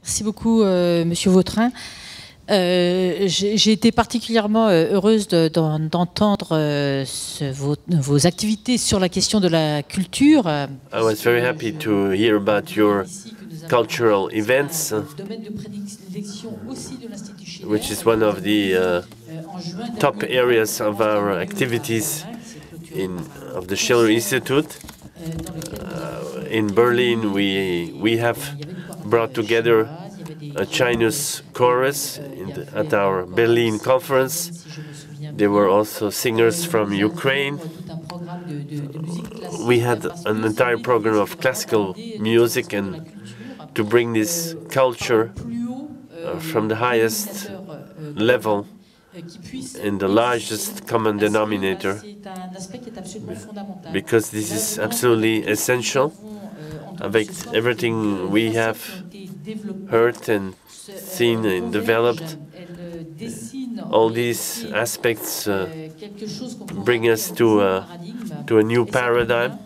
Merci beaucoup, Monsieur Vautrin. J'ai été particulièrement heureuse d'entendre vos activités sur la question de la culture. I was very happy to hear about your cultural events, which is one of the top areas of our activities of the Schiller Institute. In Berlin, we have brought together a Chinese chorus at our Berlin conference. There were also singers from Ukraine. We had an entire program of classical music and to bring this culture from the highest level in the largest common denominator, because this is absolutely essential. With everything we have heard and seen and developed, all these aspects bring us to a new paradigm,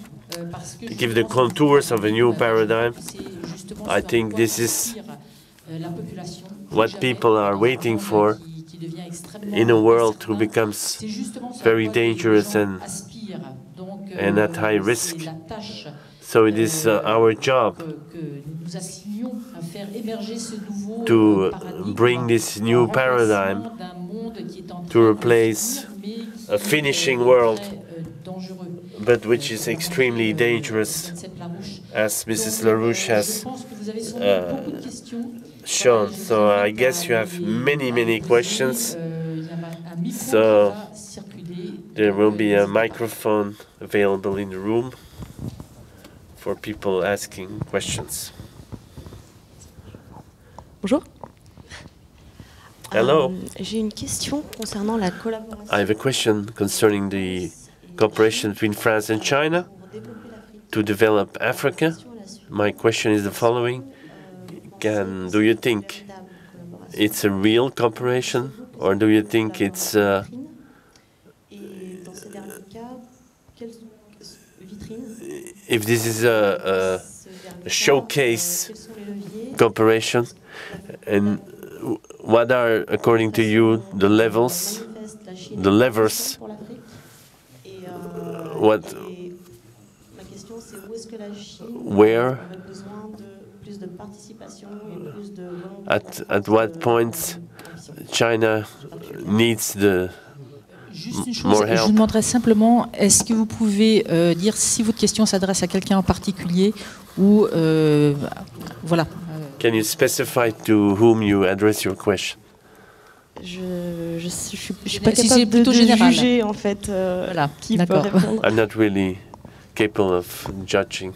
give the contours of a new paradigm. I think this is what people are waiting for in a world who becomes very dangerous and at high risk. So it is our job to bring this new paradigm to replace a finishing world, but which is extremely dangerous, as Mrs. LaRouche has shown. So I guess you have many questions. So there will be a microphone available in the room for people asking questions. Bonjour. Hello. J'ai une question concernant la collaboration. I have a question concerning the cooperation between France and China to develop Africa. My question is the following. Do you think it's a real cooperation, or do you think it's if this is a showcase cooperation, and what are, according to you, the levers? Where? At what points China needs more help? Je vous demanderais simplement, est-ce que vous pouvez dire si votre question s'adresse à quelqu'un en particulier ou voilà. Can you specify to whom you address your question? Je suis pas capable de juger en fait voilà. qui peut répondre. I'm not really capable of judging.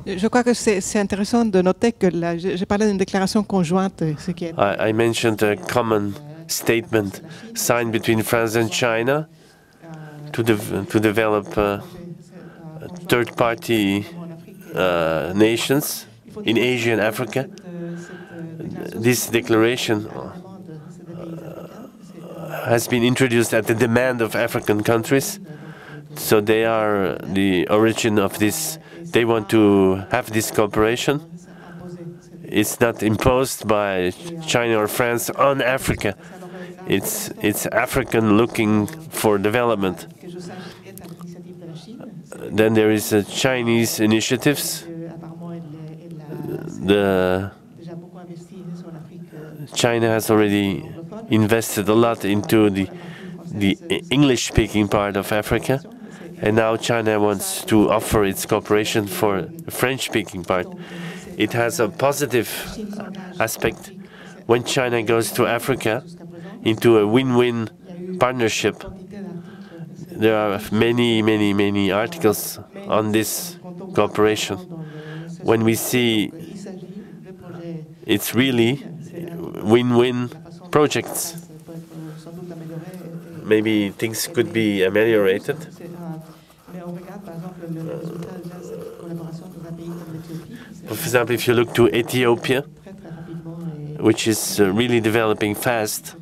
Je crois que c'est intéressant de noter que j'ai parlé d'une déclaration conjointe. I mentioned a common statement signed between France and China to develop third-party nations in Asia and Africa. This declaration has been introduced at the demand of African countries, so they are the origin of this. They want to have this cooperation. It's not imposed by China or France on Africa. It's African looking for development. Then there is Chinese initiatives. China has already invested a lot into the English-speaking part of Africa. And now China wants to offer its cooperation for the French-speaking part. It has a positive aspect. When China goes to Africa into a win-win partnership, there are many articles on this cooperation. When we see it's really win-win projects, maybe things could be ameliorated. For example, if you look to Ethiopia, which is really developing fast,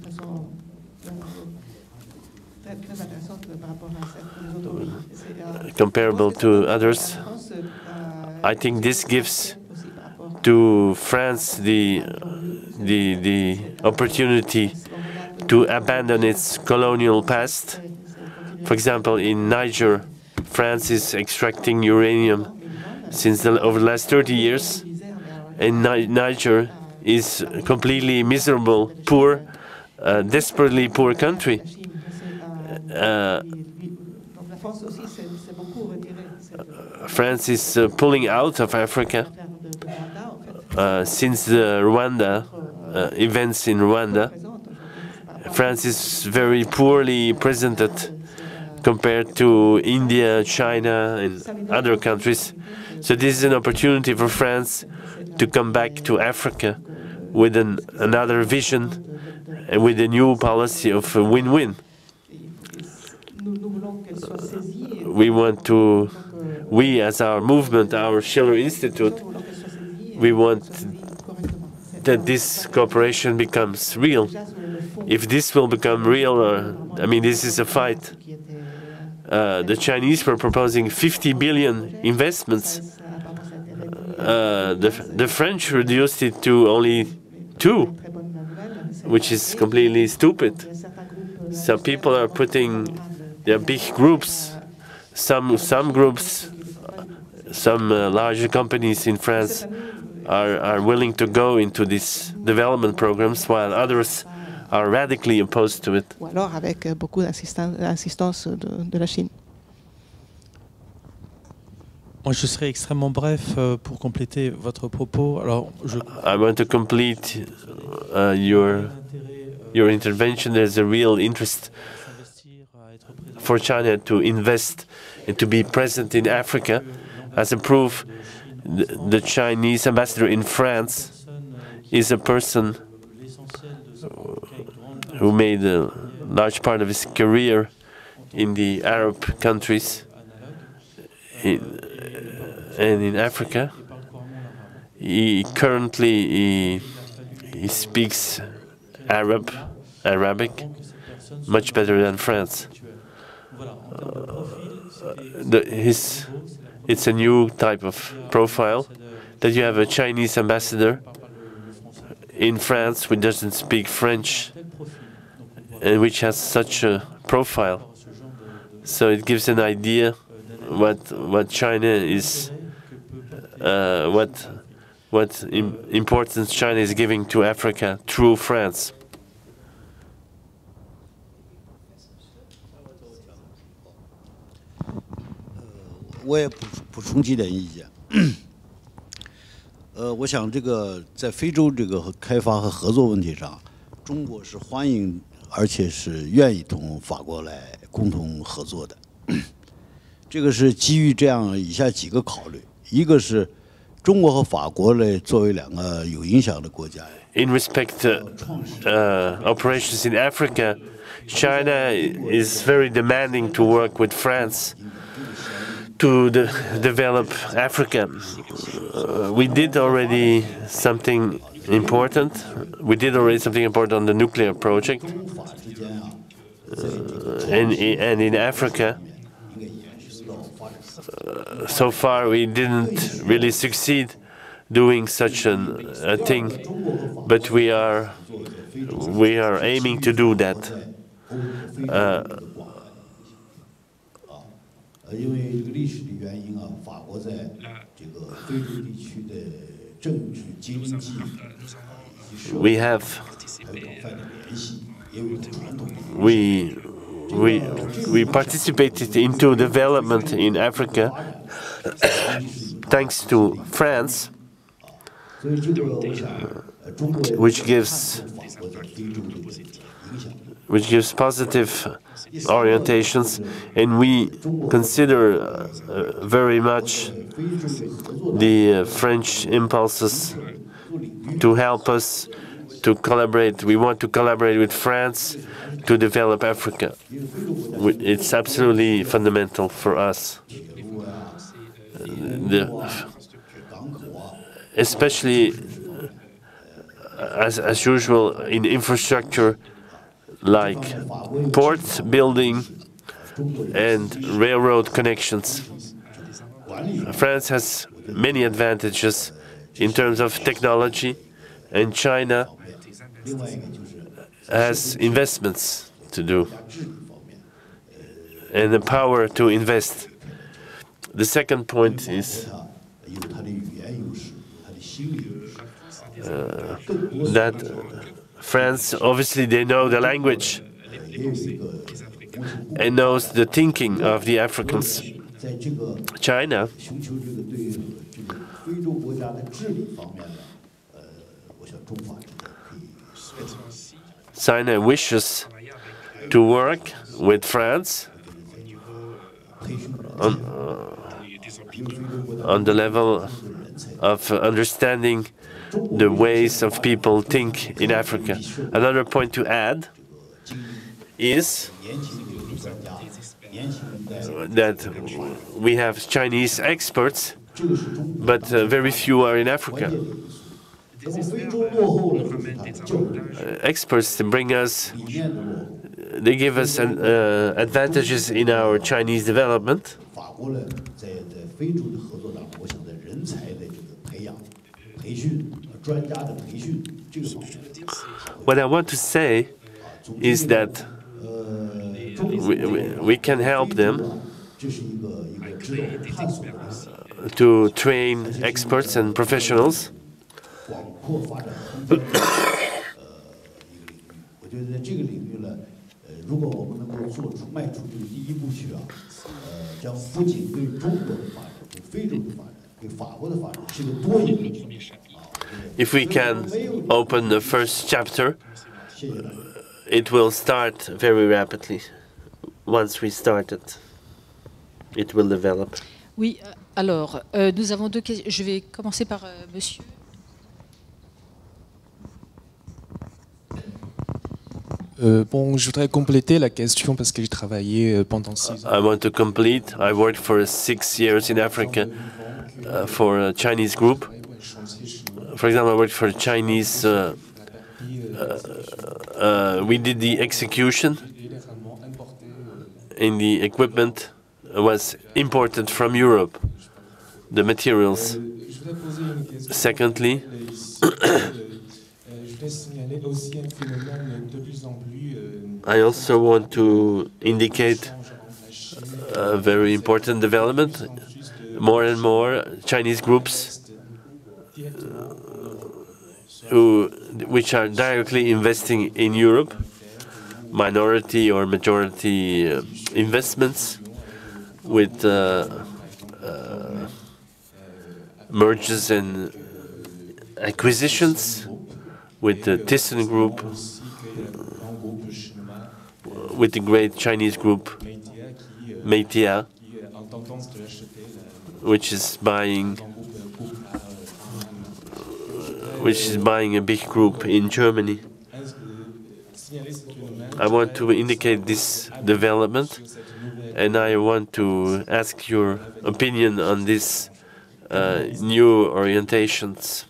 comparable to others, I think this gives to France the opportunity to abandon its colonial past. For example, in Niger, France is extracting uranium over the last 30 years, and Niger is completely miserable, poor, desperately poor country. France is pulling out of Africa since the Rwanda events in Rwanda. France is very poorly presented compared to India, China, and other countries. So this is an opportunity for France to come back to Africa with another vision and with a new policy of a win-win. We as our movement, our Schiller Institute, we want that this cooperation becomes real. If this will become real, I mean, this is a fight. The Chinese were proposing 50 billion investments. The French reduced it to only 2, which is completely stupid. So people are putting their big groups, some groups, some larger companies in France are willing to go into these development programs, while others are radically opposed to it. Ou alors avec beaucoup d'insistance de la Chine. Moi, je serai extrêmement bref pour compléter votre propos. Alors, I want to complete your intervention. There's a real interest for China to invest and to be present in Africa. As a proof, the Chinese ambassador in France is a person who made a large part of his career in the Arab countries and in Africa. He currently speaks Arabic much better than France. It's a new type of profile that you have a Chinese ambassador in France who doesn't speak French and which has such a profile. So it gives an idea what China is, what importance China is giving to Africa through France.我也补充几点意见。我想这个在非洲这个开发和合作问题上，中国是欢迎而且是愿意同法国来共同合作的。这个是基于这样以下几个考虑：一个是中国和法国呢作为两个有影响的国家。In respect to operations in Africa, China is very demanding to work with France to develop Africa. We did already something important. We did already something important on the nuclear project. And in Africa, so far we didn't really succeed doing such a thing, but we are aiming to do that. 因为这个历史的原因啊，法国在这个非洲地区的政治、经济以及社会还有广泛的联系，也有传统。We participated into development in Africa thanks to France, which gives positive orientations, and we consider very much the French impulses to help us to collaborate. We want to collaborate with France to develop Africa. It's absolutely fundamental for us. Especially, as usual, in infrastructure, like port building and railroad connections. France has many advantages in terms of technology, and China has investments to do and the power to invest. The second point is that France, obviously they know the language and knows the thinking of the Africans. China wishes to work with France on the level of understanding the ways of people think in Africa. Another point to add is that we have Chinese experts, but very few are in Africa. Experts bring us, they give us advantages in our Chinese development. What I want to say is that we can help them to train experts and professionals. If we can open the first chapter, it will start very rapidly. Once we start it, it will develop. Oui, alors, nous avons deux questions. Je vais commencer par monsieur. Bon, je voudrais compléter la question parce que j'ai travaillé pendant 6 ans. I want to complete. I worked for 6 years in Africa for a Chinese group. For example, I worked for a Chinese. We did the execution, and the equipment was imported from Europe, the materials. Secondly, I also want to indicate a very important development. More and more Chinese groups which are directly investing in Europe, minority or majority investments with mergers and acquisitions with the Thyssen Group, with the great Chinese group Meitia, which is buying a big group in Germany. I want to indicate this development, and I want to ask your opinion on these new orientations.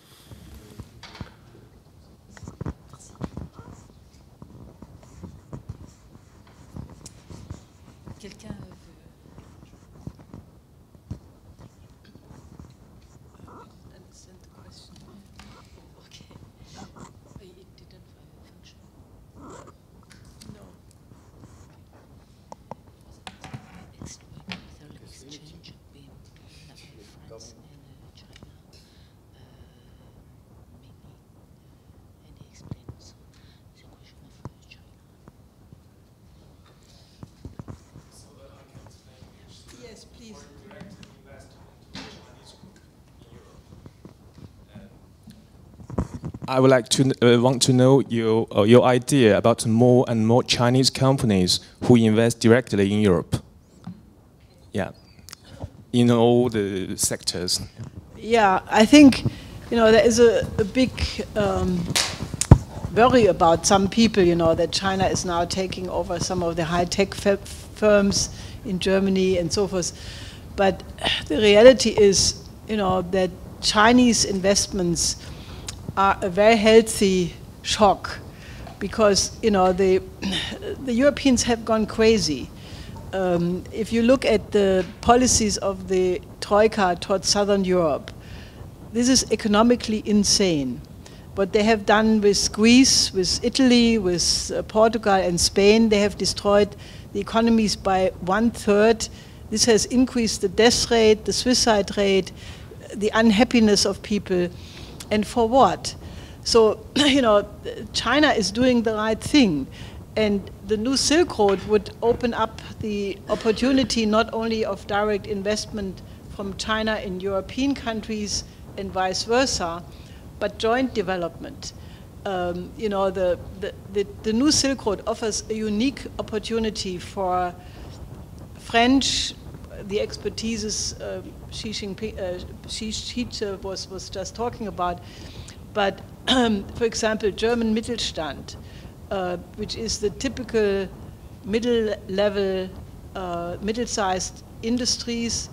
I would like to want to know your idea about more and more Chinese companies who invest directly in Europe. Yeah, in all the sectors. Yeah, I think there is a big worry about some people. That China is now taking over some of the high-tech firms in Germany and so forth. But the reality is, that Chinese investments are a very healthy shock, because the Europeans have gone crazy. if you look at the policies of the Troika towards Southern Europe, this is economically insane. What they have done with Greece, with Italy, with Portugal and Spain, they have destroyed the economies by 1/3. This has increased the death rate, the suicide rate, the unhappiness of people, and for what? So, you know, China is doing the right thing, and the new Silk Road would open up the opportunity not only of direct investment from China in European countries and vice versa, but joint development. You know, the new Silk Road offers a unique opportunity for French, the expertises Xi Jinping was just talking about, but for example, German Mittelstand, which is the typical middle-level, middle-sized industries,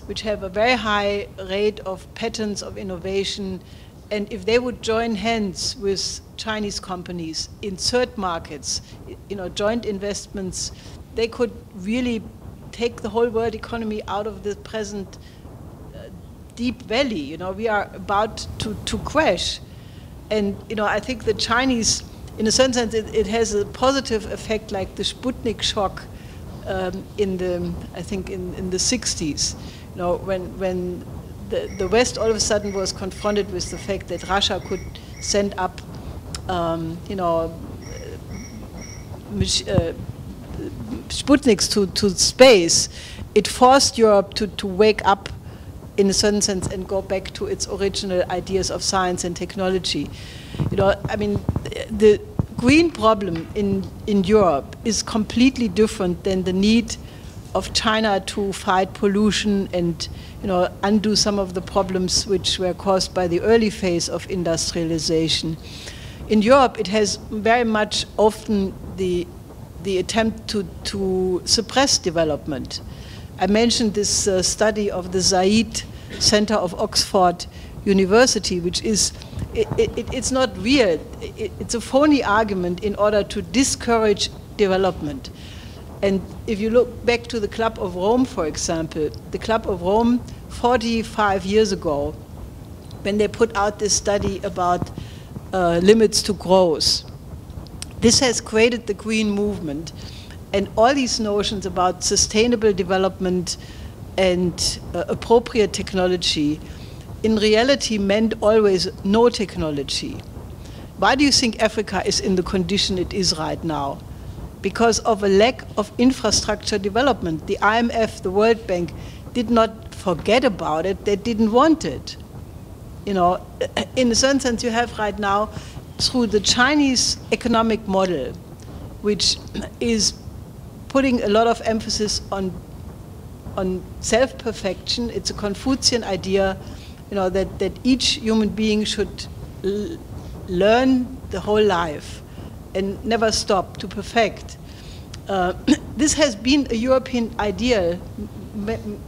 which have a very high rate of patents of innovation. And if they would join hands with Chinese companies in third markets, you know, joint investments, they could really take the whole world economy out of the present deep valley. You know, we are about to crash. And, you know, I think the Chinese, in a certain sense, it has a positive effect, like the Sputnik shock in the 60s. You know, when the West all of a sudden was confronted with the fact that Russia could send up, you know, Sputniks to space, it forced Europe to wake up in a certain sense and go back to its original ideas of science and technology. You know, I mean, the green problem in Europe is completely different than the need of China to fight pollution and, you know, undo some of the problems which were caused by the early phase of industrialization. In Europe, it has very much often the attempt to suppress development. I mentioned this study of the Zaid Center of Oxford University, which is, it's not real. It's a phony argument in order to discourage development. And if you look back to the Club of Rome, for example, the Club of Rome 45 years ago, when they put out this study about limits to growth, this has created the green movement. And all these notions about sustainable development and appropriate technology in reality meant always no technology. Why do you think Africa is in the condition it is right now? Because of a lack of infrastructure development. The IMF, the World Bank, did not forget about it, they didn't want it. You know, in a certain sense you have right now, through the Chinese economic model, which is putting a lot of emphasis on self-perfection. It's a Confucian idea, you know, that each human being should learn the whole life and never stop to perfect. This has been a European ideal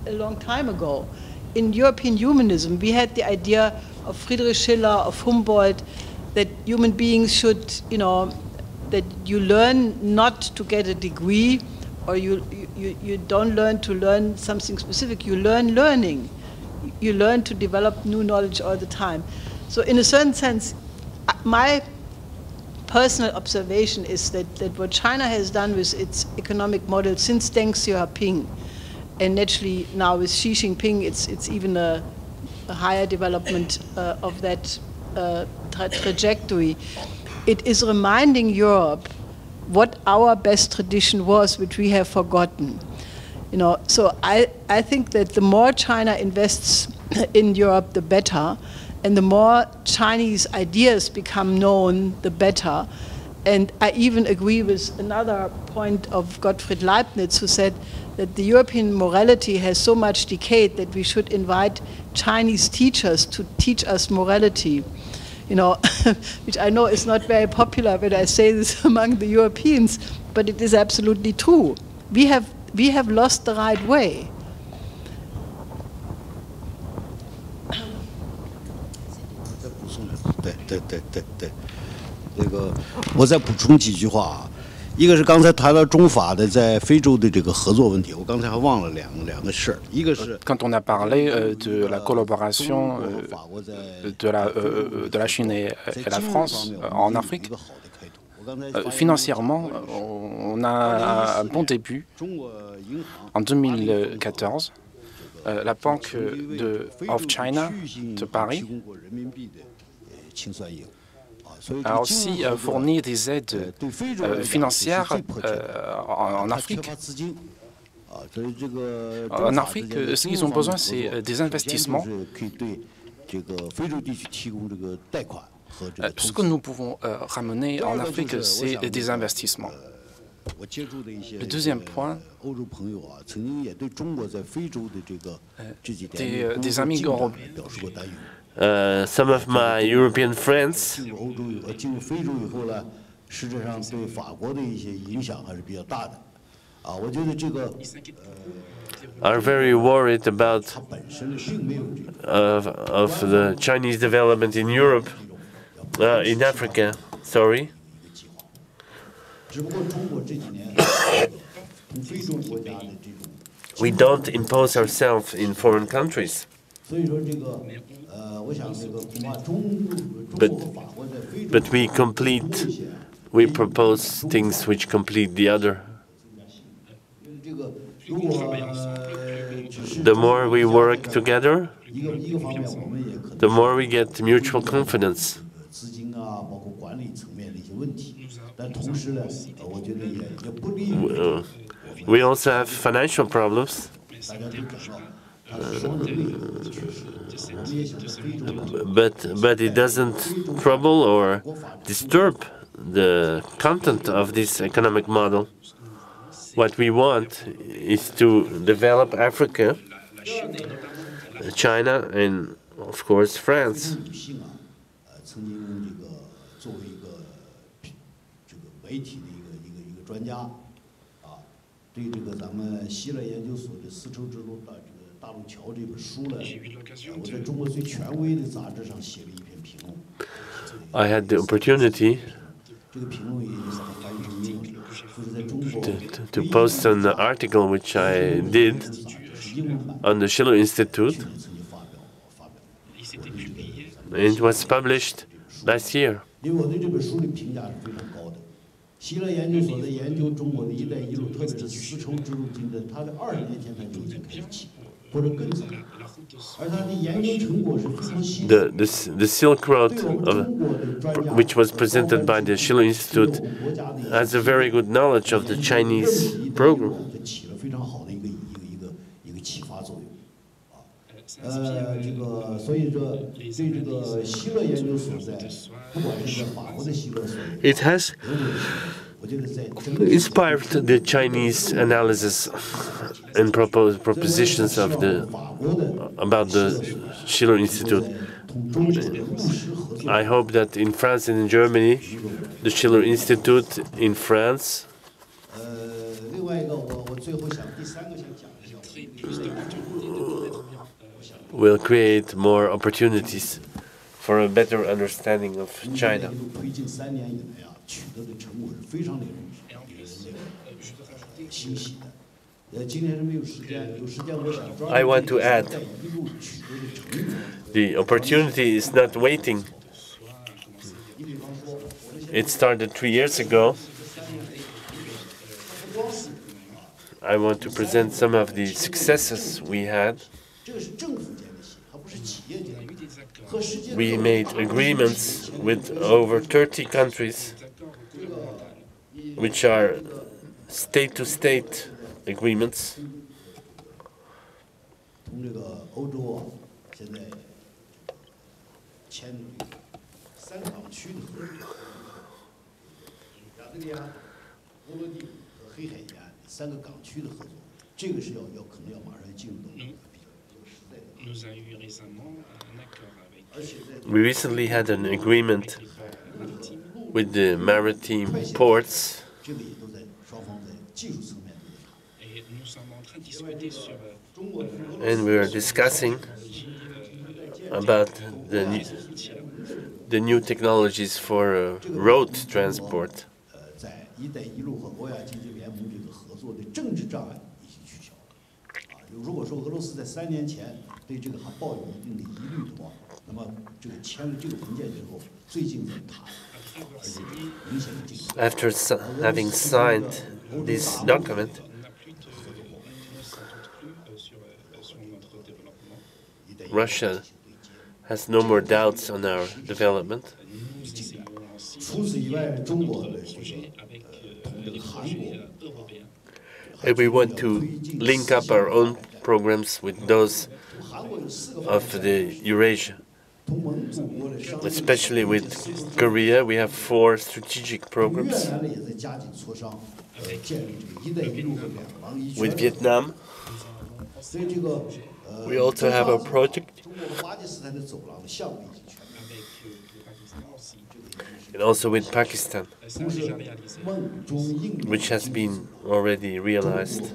a long time ago. In European humanism, we had the idea of Friedrich Schiller, of Humboldt, that human beings should, you know, that you learn not to get a degree, or you don't learn to learn something specific, you learn learning. You learn to develop new knowledge all the time. So in a certain sense, my personal observation is that what China has done with its economic model since Deng Xiaoping, and naturally now with Xi Jinping, it's even a higher development of that trajectory. It is reminding Europe what our best tradition was, which we have forgotten. You know, so I think that the more China invests in Europe, the better, and the more Chinese ideas become known, the better. And I even agree with another point of Gottfried Leibniz, who said that the European morality has so much decayed that we should invite Chinese teachers to teach us morality. You know, which I know is not very popular when I say this among the Europeans, but it is absolutely true. We have lost the right way. 对，这个我再补充几句话啊，一个是刚才谈到中法的在非洲的这个合作问题，我刚才还忘了两个事儿，一个是 Quand on a parlé de la collaboration de la Chine et la France en Afrique, financièrement, on a un bon début. En 2014, la Banque of China de Paris a aussi fourni des aides financières en Afrique. En Afrique, ce qu'ils ont besoin, c'est des investissements. Ce que nous pouvons ramener en Afrique, c'est des investissements. Le deuxième point, des amis européens. Some of my European friends are very worried about of the Chinese development in Europe, in Africa. Sorry. We don't impose ourselves in foreign countries. But we propose things which complete the other. The more we work together, the more we get mutual confidence. We also have financial problems. But it doesn't trouble or disturb the content of this economic model. What we want is to develop Africa, China, and of course France. I had the opportunity to post an article which I did on the Schiller Institute. It was published last year. The Silk Road, which was presented by the Schiller Institute, has a very good knowledge of the Chinese program. It has inspired the Chinese analysis and propositions of about the Schiller Institute. I hope that in France and in Germany, the Schiller Institute in France will create more opportunities for a better understanding of China. I want to add, the opportunity is not waiting. It started 3 years ago. I want to present some of the successes we had. We made agreements with over 30 countries, which are state-to-state agreements. We recently had an agreement with the maritime ports, and we are discussing about the new technologies for road transport After having signed this document, Russia has no more doubts on our development. And we want to link up our own programs with those of the Eurasia. Especially with Korea, we have 4 strategic programs. With Vietnam, we also have a project. And also with Pakistan, which has been already realized,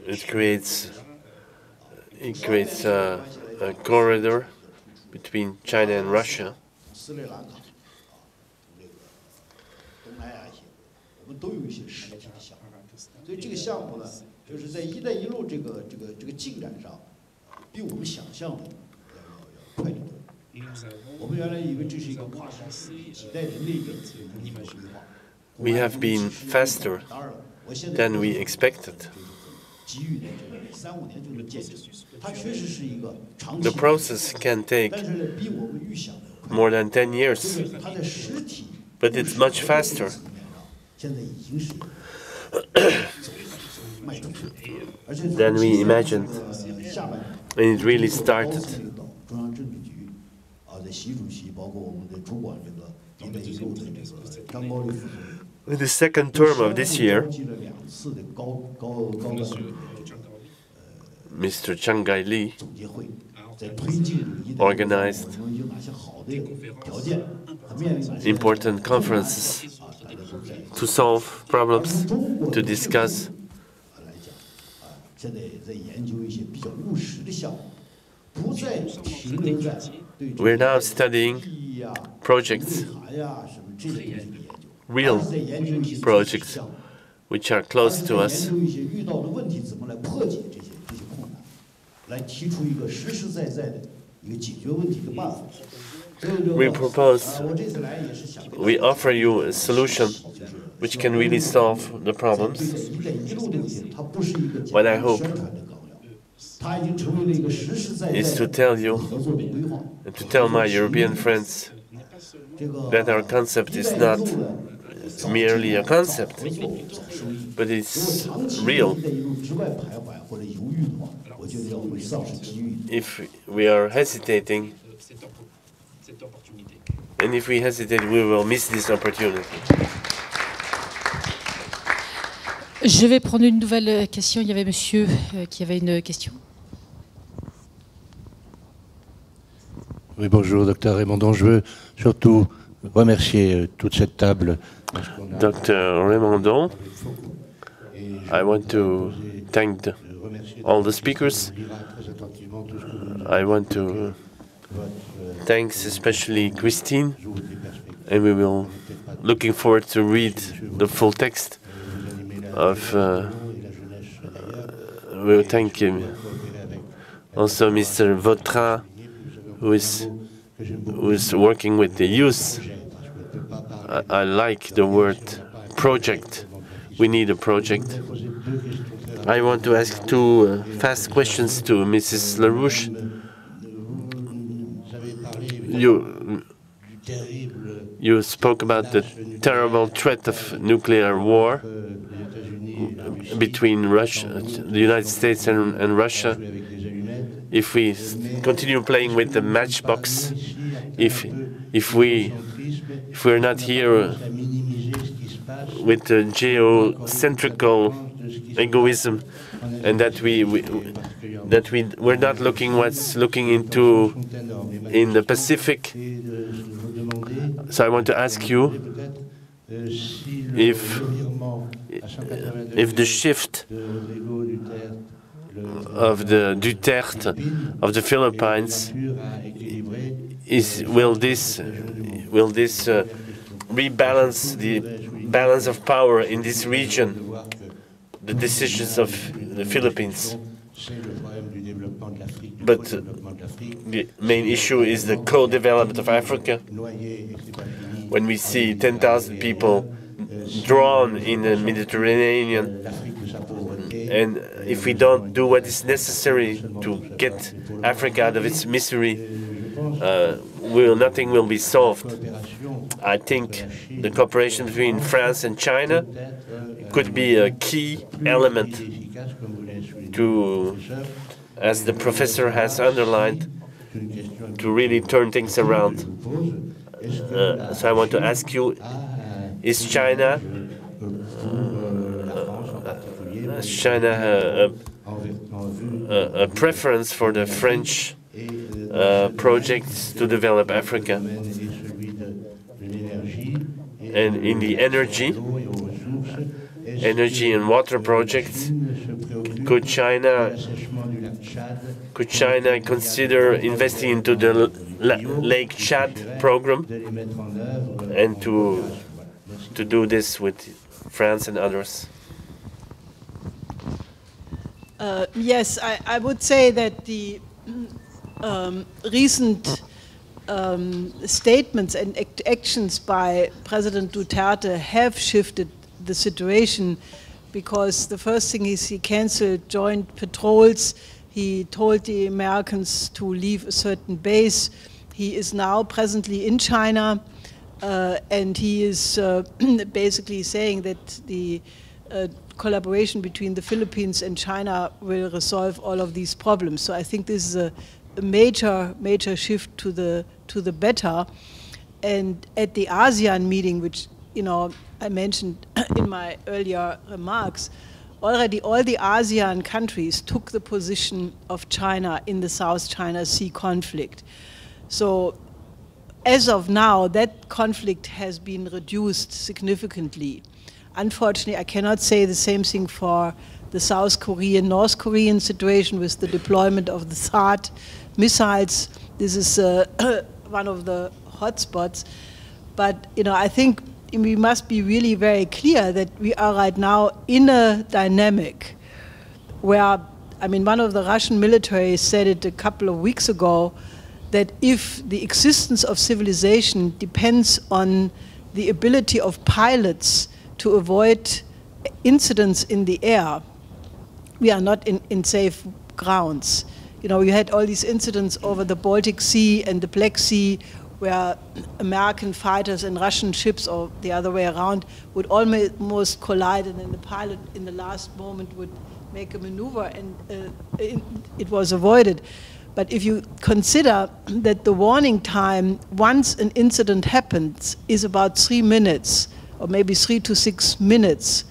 It creates a corridor between China and Russia. We have been faster than we expected. The process can take more than 10 years, but it's much faster. Than we imagined, and it really started. In the second term of this year, Mr. Chiang Kai-li organized important conferences to solve problems, to discuss. We're now studying projects, real projects, which are close to us. We offer you a solution which can really solve the problems. What I hope is to tell you and to tell my European friends that our concept is not merely a concept, but it's real. If we are hesitating, and if we hesitate, we will miss this opportunity. Je vais prendre une nouvelle question. Il y avait monsieur qui avait une question. Oui, bonjour, docteur Raymondon. Je veux surtout remercier toute cette table. Dr. Raymondon, I want to thank all the speakers. I want to thank especially Christine, and we will looking forward to read the full text of. We will thank him. Also, Mr. Vautrin, who is working with the youth. I like the word project. We need a project. I want to ask 2 fast questions to Mrs. LaRouche. You spoke about the terrible threat of nuclear war between Russia, the United States and Russia. If we continue playing with the matchbox, if we're not here with the geocentrical egoism, and that we're not looking what's looking into in the Pacific. So I want to ask you if the shift of the Duterte of the Philippines will this rebalance the balance of power in this region, the decisions of the Philippines? But the main issue is the co-development of Africa. When we see 10,000 people drawn in the Mediterranean, and if we don't do what is necessary to get Africa out of its misery, nothing will be solved. I think the cooperation between France and China could be a key element to, as the professor has underlined, to really turn things around. So I want to ask you, is China a preference for the French projects to develop Africa? And in the energy and water projects, could China consider investing into the Lake Chad program and to do this with France and others? Yes, I would say that the recent statements and actions by President Duterte have shifted the situation, because the first thing is he canceled joint patrols. He told the Americans to leave a certain base. He is now presently in China, and he is basically saying that the collaboration between the Philippines and China will resolve all of these problems. So I think this is a major shift to the better. And at the ASEAN meeting, which I mentioned in my earlier remarks, already all the ASEAN countries took the position of China in the South China Sea conflict. So as of now, that conflict has been reduced significantly. Unfortunately, I cannot say the same thing for the South Korean, North Korean situation with the deployment of the THAAD missiles. This is one of the hotspots. But I think we must be really very clear that we are right now in a dynamic where, one of the Russian military said it a couple of weeks ago, that if the existence of civilization depends on the ability of pilots to avoid incidents in the air, we are not in safe grounds. We had all these incidents over the Baltic Sea and the Black Sea, where American fighters and Russian ships, or the other way around, would almost collide, and then the pilot in the last moment would make a maneuver, and it was avoided. But if you consider that the warning time, once an incident happens, is about 3 minutes, or maybe 3 to 6 minutes,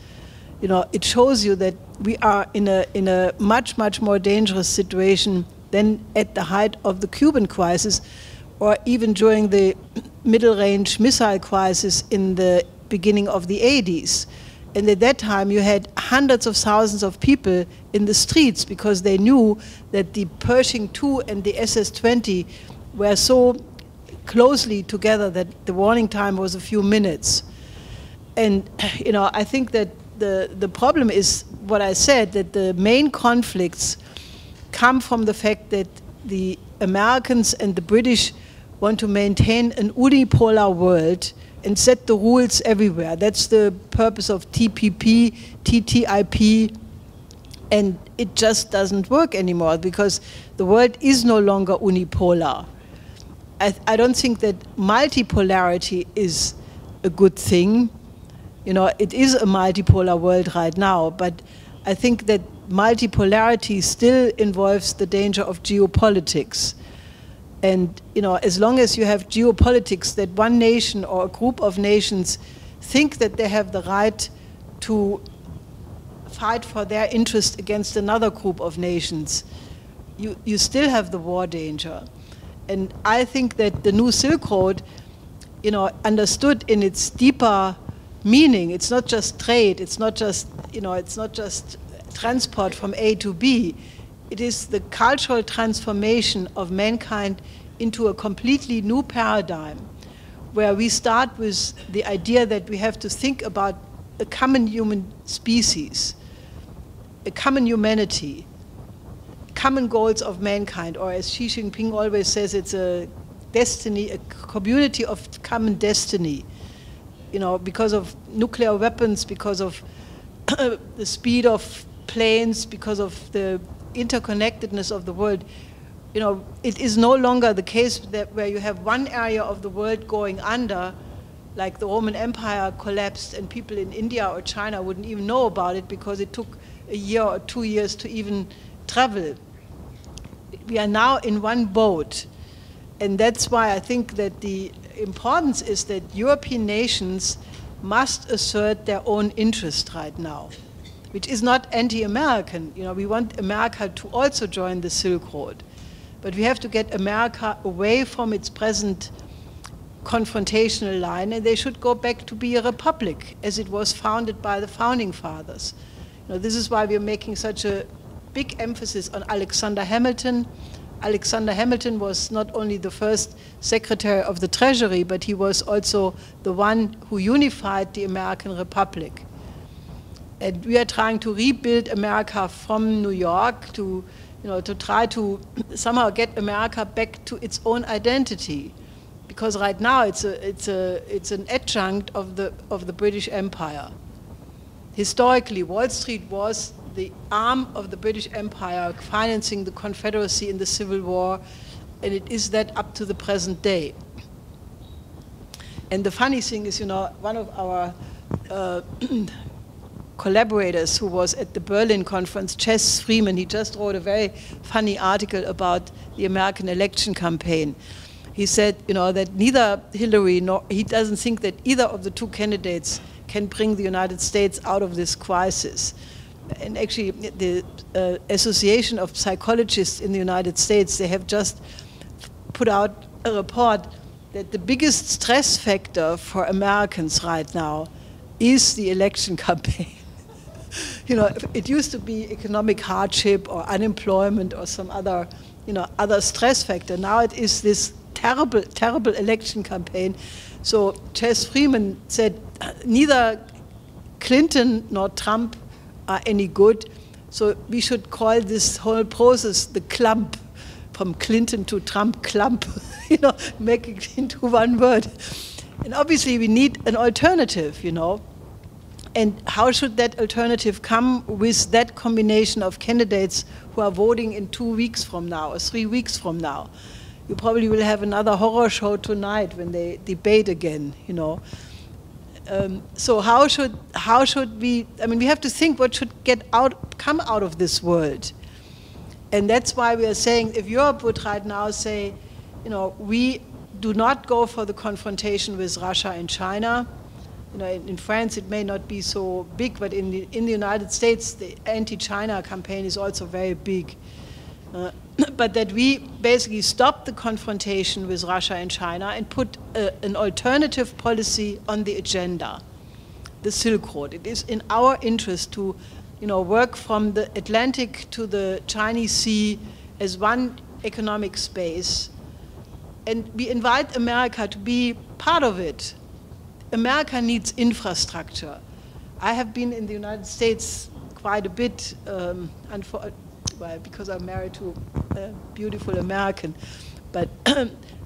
it shows you that we are in a much more dangerous situation than at the height of the Cuban crisis, or even during the middle-range missile crisis in the beginning of the 80s. And at that time, you had hundreds of thousands of people in the streets because they knew that the Pershing II and the SS-20 were so closely together that the warning time was a few minutes. And I think that the problem is what I said, that the main conflicts come from the fact that the Americans and the British want to maintain an unipolar world and set the rules everywhere. That's the purpose of TPP, TTIP, and it just doesn't work anymore because the world is no longer unipolar. I don't think that multipolarity is a good thing. It is a multipolar world right now, but I think that multipolarity still involves the danger of geopolitics. And as long as you have geopolitics, that one nation or a group of nations think that they have the right to fight for their interest against another group of nations, you still have the war danger. And I think that the new Silk Road, understood in its deeper meaning, it's not just trade, it's not just transport from A to B. It is the cultural transformation of mankind into a completely new paradigm, where we start with the idea that we have to think about a common human species, a common humanity, common goals of mankind, or as Xi Jinping always says, it's a destiny, a community of common destiny. You know, because of nuclear weapons, because of the speed of planes, because of the interconnectedness of the world, you know, it is no longer the case that where you have one area of the world going under, like the Roman Empire collapsed and people in India or China wouldn't even know about it because it took a year or 2 years to even travel. We are now in one boat, and that's why I think that the importance is that European nations must assert their own interest right now, which is not anti-American. You know, we want America to also join the Silk Road, but we have to get America away from its present confrontational line, and they should go back to be a republic as it was founded by the founding fathers. You know, this is why we are making such a big emphasis on Alexander Hamilton. Alexander Hamilton was not only the first Secretary of the Treasury, but he was also the one who unified the American Republic. And we are trying to rebuild America from New York to, you know, to try to somehow get America back to its own identity, because right now it's an adjunct of the British Empire. Historically, Wall Street was the arm of the British Empire financing the Confederacy in the Civil War, and it is that up to the present day. And the funny thing is, you know, one of our collaborators who was at the Berlin conference, Chess Freeman, he just wrote a very funny article about the American election campaign. He said, you know, that neither Hillary nor, he doesn't think that either of the two candidates can bring the United States out of this crisis. And actually, the Association of Psychologists in the United States, they have just put out a report that the biggest stress factor for Americans right now is the election campaign. You know, it used to be economic hardship or unemployment or some other, you know, other stress factor. Now it is this terrible, terrible election campaign. So Chess Freeman said neither Clinton nor Trump are any good. So we should call this whole process the clump, from Clinton to Trump clump, you know, make it into one word. And obviously we need an alternative, you know. And how should that alternative come with that combination of candidates who are voting in 2 weeks from now or 3 weeks from now? You probably will have another horror show tonight when they debate again, you know. So how should we, I mean, we have to think what should come out of this world. And that's why we are saying, if Europe would right now say, you know, we do not go for the confrontation with Russia and China. You know, in France it may not be so big, but in the United States the anti-China campaign is also very big. But that we basically stop the confrontation with Russia and China and put an alternative policy on the agenda, the Silk Road. It is in our interest to, you know, work from the Atlantic to the Chinese Sea as one economic space, and we invite America to be part of it. America needs infrastructure. I have been in the United States quite a bit, well, because I'm married to a beautiful American. But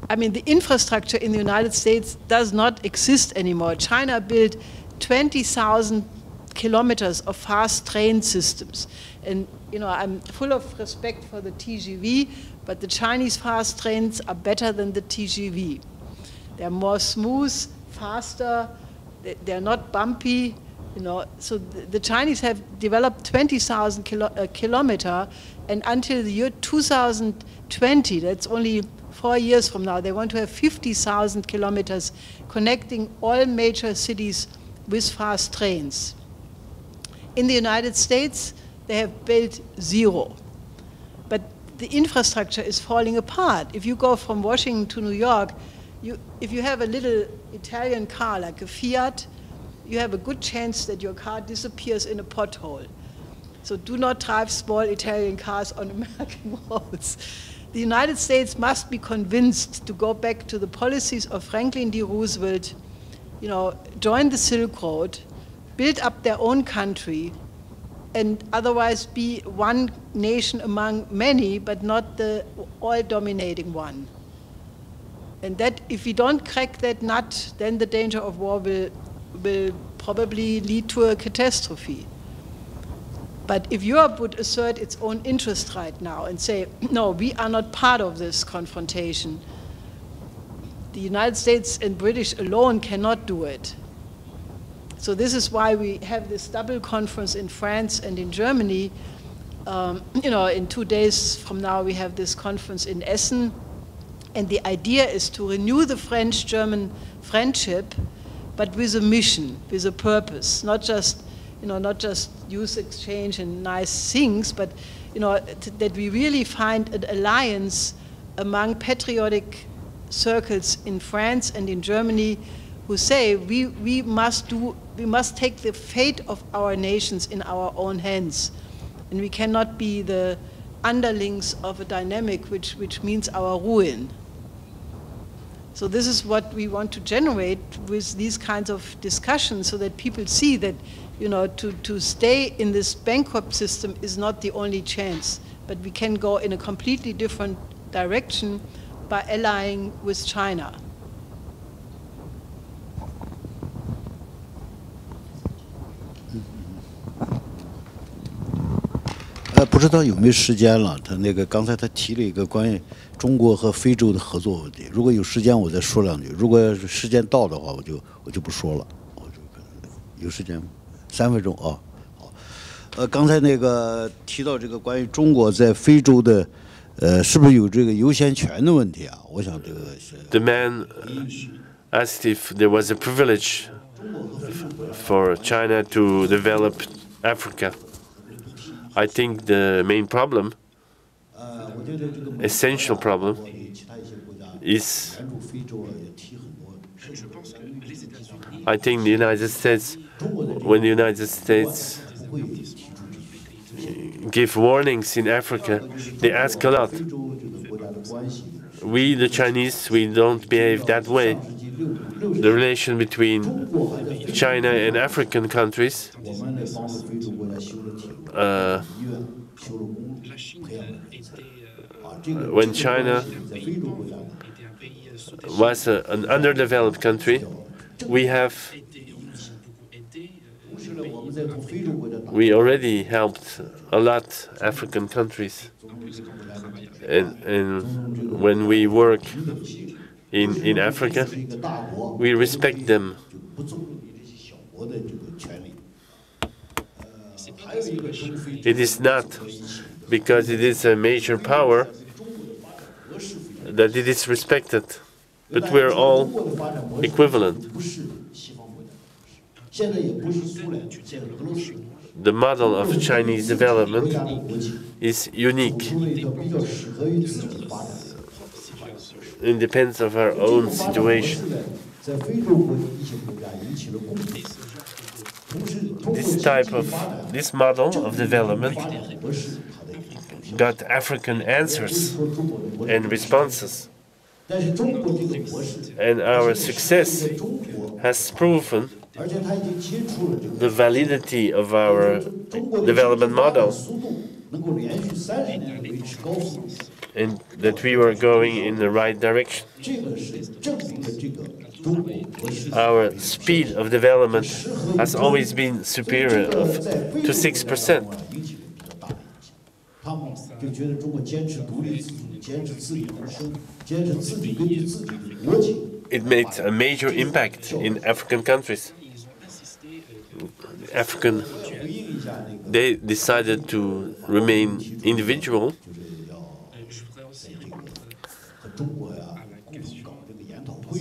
I mean, the infrastructure in the United States does not exist anymore. China built 20,000 kilometers of fast train systems. And, you know, I'm full of respect for the TGV, but the Chinese fast trains are better than the TGV. They're more smooth, faster, they're not bumpy. You know, so the Chinese have developed 20,000 kilometers, and until the year 2020, that's only 4 years from now, they want to have 50,000 kilometers connecting all major cities with fast trains. In the United States, they have built 0. But the infrastructure is falling apart. If you go from Washington to New York, if you have a little Italian car like a Fiat, you have a good chance that your car disappears in a pothole. So do not drive small Italian cars on American roads. the United States must be convinced to go back to the policies of Franklin D. Roosevelt, join the Silk Road, build up their own country, and otherwise be one nation among many, but not the all-dominating one. And that, if we don't crack that nut, then the danger of war will probably lead to a catastrophe. But if Europe would assert its own interest right now and say, no, we are not part of this confrontation, the United States and British alone cannot do it. So this is why we have this double conference in France and in Germany. In 2 days from now, we have this conference in Essen. And the idea is to renew the French-German friendship, but with a mission, with a purpose, not just use exchange and nice things, but that we really find an alliance among patriotic circles in France and in Germany who say we must take the fate of our nations in our own hands, and we cannot be the underlings of a dynamic which means our ruin. So this is what we want to generate with these kinds of discussions, so that people see that to stay in this bankrupt system is not the only chance, but we can go in a completely different direction by allying with China. 不知道有没有时间了？刚才他提了一个关于中国和非洲的合作问题。如果有时间，我再说两句；如果时间到的话，我就不说了。有时间吗？3分钟啊。好。刚才提到这个关于中国在非洲的，是不是有这个优先权的问题啊？我想这个是。The man asked if there was a privilege for China to develop Africa. I think the main problem, essential problem, is I think the United States, when the United States give warnings in Africa, they ask a lot. We, the Chinese, we don't behave that way. The relation between China and African countries, when China was an underdeveloped country, we already helped a lot African countries, and when we work in Africa, we respect them. It is not because it is a major power that it is respected, but we're all equivalent. The model of Chinese development is unique. It depends on our own situation. This model of development got African answers and responses. And our success has proven the validity of our development model, and that we were going in the right direction. Our speed of development has always been superior to 6%. It made a major impact in African countries. They decided to remain individual.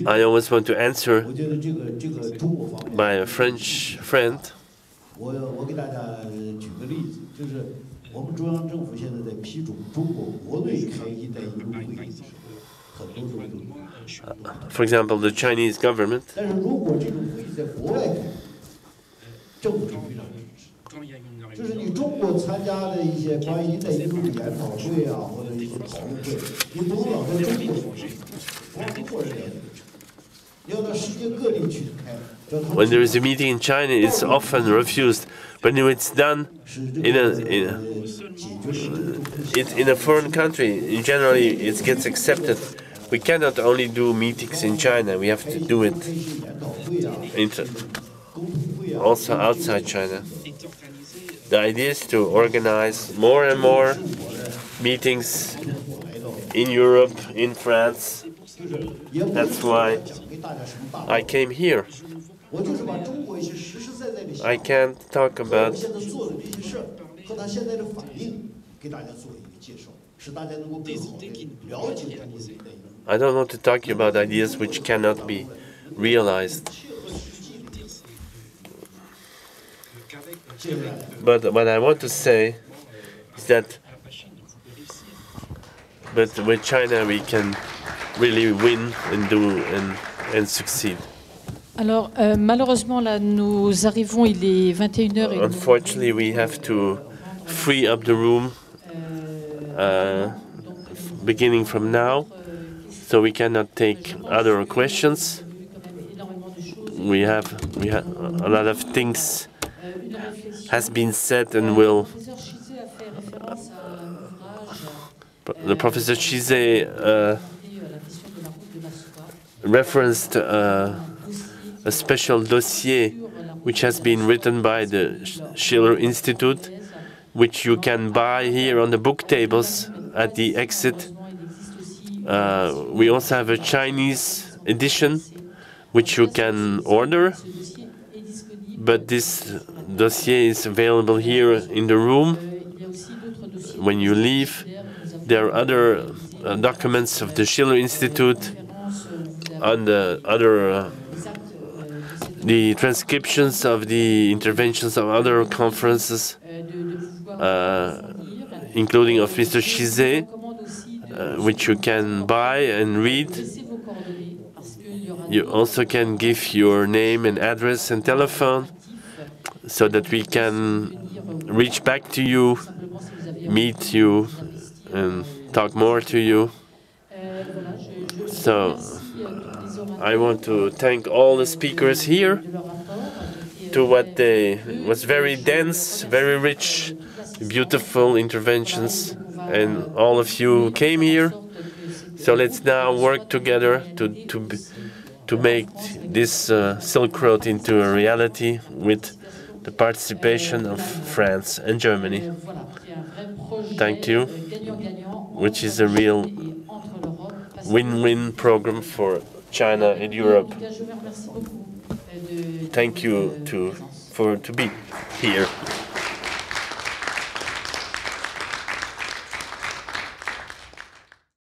I always want to answer by a French friend. For example, the Chinese government When there is a meeting in China, it's often refused. But when it's done in a foreign country, generally it gets accepted. We cannot only do meetings in China, we have to do it also outside China. The idea is to organize more and more meetings in Europe, in France. That's why I came here. I can't talk about I don't want to talk about ideas which cannot be realized. But what I want to say is that with China we can really win and succeed. Alors, malheureusement, là, nous arrivons, il est 21h. Unfortunately, we have to free up the room beginning from now, so we cannot take other questions. We have a lot of things has been said and will. The Professor Chise referenced a special dossier which has been written by the Schiller Institute, which you can buy here on the book tables at the exit. We also have a Chinese edition which you can order, but this dossier is available here in the room. When you leave, there are other documents of the Schiller Institute on the other the transcriptions of the interventions of other conferences, including of Mr. Chise, which you can buy and read. You also can give your name and address and telephone so that we can reach back to you, meet you, and talk more to you. So I want to thank all the speakers here to what they was very dense, very rich, beautiful interventions, and all of you came here. So let's now work together to make this Silk Road into a reality with the participation of France and Germany. Thank you, which is a real win-win program for China and Europe. Thank you to be here.